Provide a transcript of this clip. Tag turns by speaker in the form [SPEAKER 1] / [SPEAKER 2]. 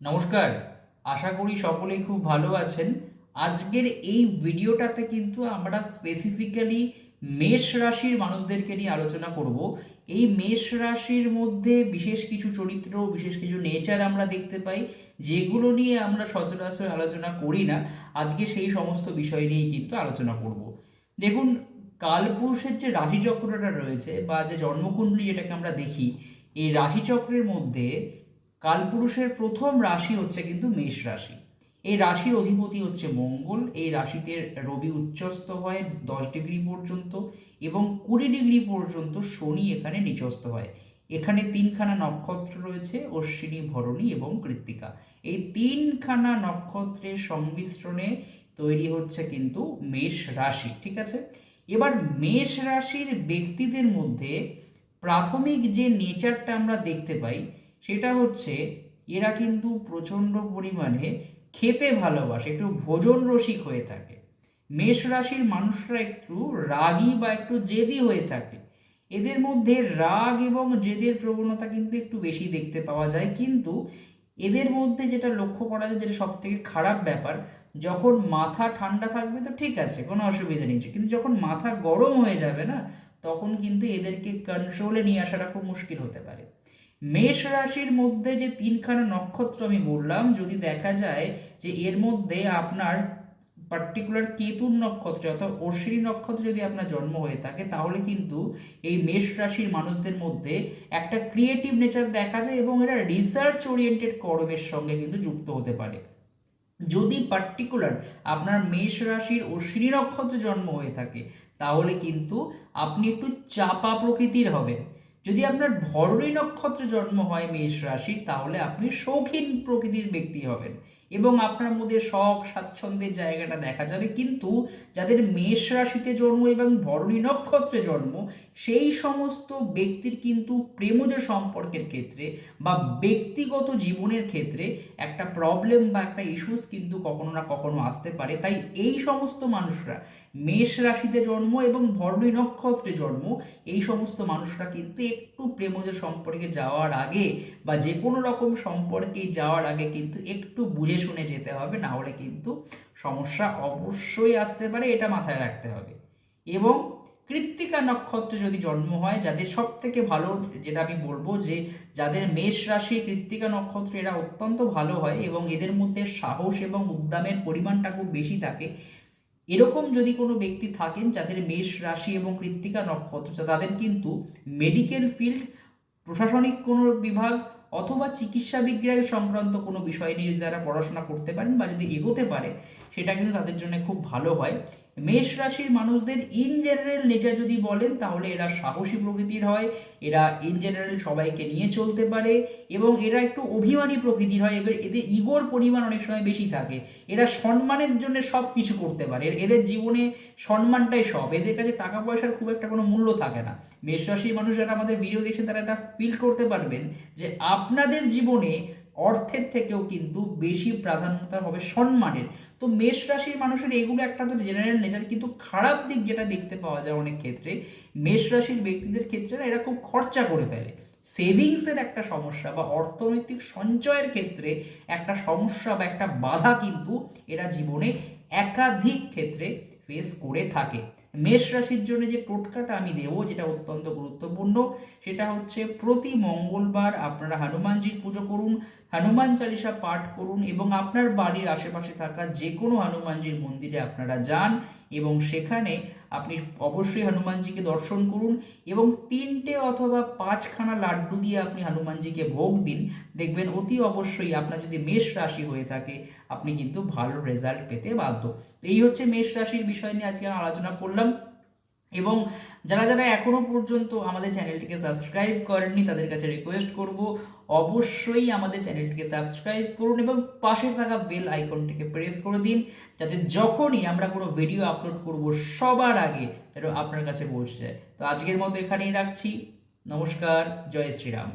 [SPEAKER 1] নমস্কার। আশা করি সকলেই খুব ভালো আছেন। আজকের এই ভিডিওটাতে কিন্তু আমরা স্পেসিফিক্যালি মেষ রাশির মানুষদেরকে নিয়ে আলোচনা করব। এই মেষ রাশির মধ্যে বিশেষ কিছু চরিত্র, বিশেষ কিছু নেচার আমরা দেখতে পাই, যেগুলো নিয়ে আমরা সচরাচর আলোচনা করি না। আজকে সেই সমস্ত বিষয় নিয়েই কিন্তু আলোচনা করব। দেখুন, কালপুরুষের যে রাশিচক্রটা রয়েছে বা যে জন্মকুণ্ডলী যেটাকে আমরা দেখি, এই রাশিচক্রের মধ্যে কালপুরুষের প্রথম রাশি হচ্ছে কিন্তু মেষ রাশি। এই রাশির অধিপতি হচ্ছে মঙ্গল। এই রাশিতে রবি উচ্চস্থ হয় 10 ডিগ্রি পর্যন্ত এবং 20 ডিগ্রি পর্যন্ত শনি এখানে নিচস্থ হয়। এখানে তিনখানা নক্ষত্র রয়েছে, অশ্বিনী, ভরণী এবং কৃত্তিকা। এই তিনখানা নক্ষত্রের সংমিশ্রণে তৈরি হচ্ছে কিন্তু মেষ রাশি। ঠিক আছে, এবার মেষ রাশির ব্যক্তিদের মধ্যে প্রাথমিক যে নেচারটা আমরা দেখতে পাই সেটা হচ্ছে এরা কিন্তু প্রচণ্ড পরিমাণে খেতে ভালোবাসে, একটু ভোজন রসিক হয়ে থাকে। মেষ রাশির মানুষরা একটু রাগী বা একটু জেদি হয়ে থাকে। এদের মধ্যে রাগ এবং জেদের প্রবণতা কিন্তু একটু বেশি দেখতে পাওয়া যায়। কিন্তু এদের মধ্যে যেটা লক্ষ্য করা যায়, যেটা সব থেকে খারাপ ব্যাপার, যখন মাথা ঠান্ডা থাকবে তো ঠিক আছে, কোনো অসুবিধা নেই, কিন্তু যখন মাথা গরম হয়ে যাবে না, তখন কিন্তু এদেরকে কন্ট্রোলে নিয়ে আসাটা খুব মুশকিল হতে পারে। মেষ রাশির মধ্যে যে তিনখানা নক্ষত্র আমি বললাম, যদি দেখা যায় যে এর মধ্যে আপনার পার্টিকুলার কেতুর নক্ষত্র অর্থাৎ অশ্বিনী নক্ষত্রে যদি আপনার জন্ম হয়ে থাকে, তাহলে কিন্তু এই মেষ রাশির মানুষদের মধ্যে একটা ক্রিয়েটিভ নেচার দেখা যায় এবং এরা রিসার্চ ওরিয়েন্টেড কর্মের সঙ্গে কিন্তু যুক্ত হতে পারে। যদি পার্টিকুলার আপনার মেষ রাশির অশ্বিনী নক্ষত্রে জন্ম হয়ে থাকে, তাহলে কিন্তু আপনি একটু চাপা প্রকৃতির হবেন। যদি আপনার ভরণী নক্ষত্রে জন্ম হয় মেষ রাশির, তাহলে আপনি শৌখিন প্রকৃতির ব্যক্তি হবেন এবং আপনার মধ্যে শখ স্বাচ্ছন্দ্যের জায়গাটা দেখা যাবে। কিন্তু যাদের মেষ রাশিতে জন্ম এবং ভরণী নক্ষত্রে জন্ম, সেই সমস্ত ব্যক্তির কিন্তু প্রেমজ সম্পর্কের ক্ষেত্রে বা ব্যক্তিগত জীবনের ক্ষেত্রে একটা প্রবলেম বা একটা ইস্যুস কিন্তু কখনো না কখনো আসতে পারে। তাই এই সমস্ত মানুষরা, মেষ রাশিতে জন্ম এবং ভরণী নক্ষত্রে জন্ম, এই সমস্ত মানুষরা কিন্তু একটু প্রেমজ সম্পর্কে যাওয়ার আগে বা যে কোনো রকম সম্পর্কে যাওয়ার আগে কিন্তু একটু বুঝে শুনে যেতে হবে, না হলে কিন্তু সমস্যা অবশ্যই আসতে পারে, এটা মাথায় রাখতে হবে। এবং কৃত্তিকা নক্ষত্রে যদি জন্ম হয়, যাদের সব থেকে ভালো, যেটা আমি বলবো যে যাদের মেষ রাশি কৃত্তিকা নক্ষত্র, এরা অত্যন্ত ভালো হয় এবং এদের মধ্যে সাহস এবং উদ্যমের পরিমাণটা খুব বেশি থাকে। এরকম যদি কোনো ব্যক্তি থাকেন যাদের মেষ রাশি এবং কৃত্তিকা নক্ষত্র, তাদের কিন্তু মেডিকেল ফিল্ড, প্রশাসনিক কোনো বিভাগ অথবা চিকিৎসা বিজ্ঞান সংক্রান্ত কোনো বিষয় নিয়ে যদি তারা পড়াশোনা করতে পারেন বা যদি এগোতে পারে, সেটা কিন্তু তাদের জন্য খুব ভালো হয়। মেষ রাশির মানুষদের ইন জেনারেল নেচার যদি বলেন, তাহলে এরা সাহসী প্রকৃতির হয়, এরা ইন জেনারেল সবাইকে নিয়ে চলতে পারে এবং এরা একটু অভিমানী প্রকৃতির হয়। এবার এদের ইগোর পরিমাণ অনেক সময় বেশি থাকে। এরা সম্মানের জন্য সব কিছু করতে পারে, এদের জীবনে সম্মানটাই সব, এদের কাছে টাকা পয়সার খুব একটা কোনো মূল্য থাকে না। মেষ রাশির মানুষ যারা আমাদের ভিডিও দেখছেন, তারা এটা ফিল করতে পারবেন যে আপনাদের জীবনে অর্থের থেকেও কিন্তু বেশি প্রাধান্যতা হবে সম্মানের। তো মেষ রাশির মানুষের এগুলো একটা তো জেনারেল নেচার। কিন্তু খারাপ দিক যেটা দেখতে পাওয়া যায় অনেক ক্ষেত্রে, মেষ রাশির ব্যক্তিদের ক্ষেত্রে এরা খুব খরচা করে ফেলে। সেভিংসের একটা সমস্যা বা অর্থনৈতিক সঞ্চয়ের ক্ষেত্রে একটা সমস্যা বা একটা বাধা কিন্তু এরা জীবনে একাধিক ক্ষেত্রে ফেস করে থাকে। মেষ রাশির জন্য যে টোটকাটা আমি দেবো, যেটা অত্যন্ত গুরুত্বপূর্ণ, সেটা হচ্ছে প্রতি মঙ্গলবার আপনারা হনুমানজির পুজো করুন, হনুমান চালিসা পাঠ করুন এবং আপনার বাড়ির আশেপাশে থাকা যে কোনো হনুমানজির মন্দিরে আপনারা যান এবং সেখানে আপনি অবশ্যই হনুমানজিকে দর্শন করুন এবং 3টে অথবা 5খানা লাড্ডু দিয়ে আপনি হনুমানজিকে ভোগ দিন। দেখবেন অতি অবশ্যই আপনার যদি মেষ রাশি হয়ে থাকে, আপনি কিন্তু ভালো রেজাল্ট পেতে বাধ্য। এই হচ্ছে মেষ রাশির বিষয় নিয়ে আজকে আমরা আলোচনা করলাম। এবং যারা যারা এখনো পর্যন্ত আমাদের চ্যানেলটিকে সাবস্ক্রাইব করেননি, তাদের কাছে রিকোয়েস্ট করব অবশ্যই আমাদের চ্যানেলটিকে সাবস্ক্রাইব করুন এবং পাশে থাকা বেল আইকনটিকে প্রেস করে দিন, যাতে যখনই আমরা কোনো ভিডিও আপলোড করব সবার আগে এটা আপনার কাছে পৌঁছে যায়। তো আজকের মতো এখানেই রাখছি। নমস্কার, জয় শ্রীরাম।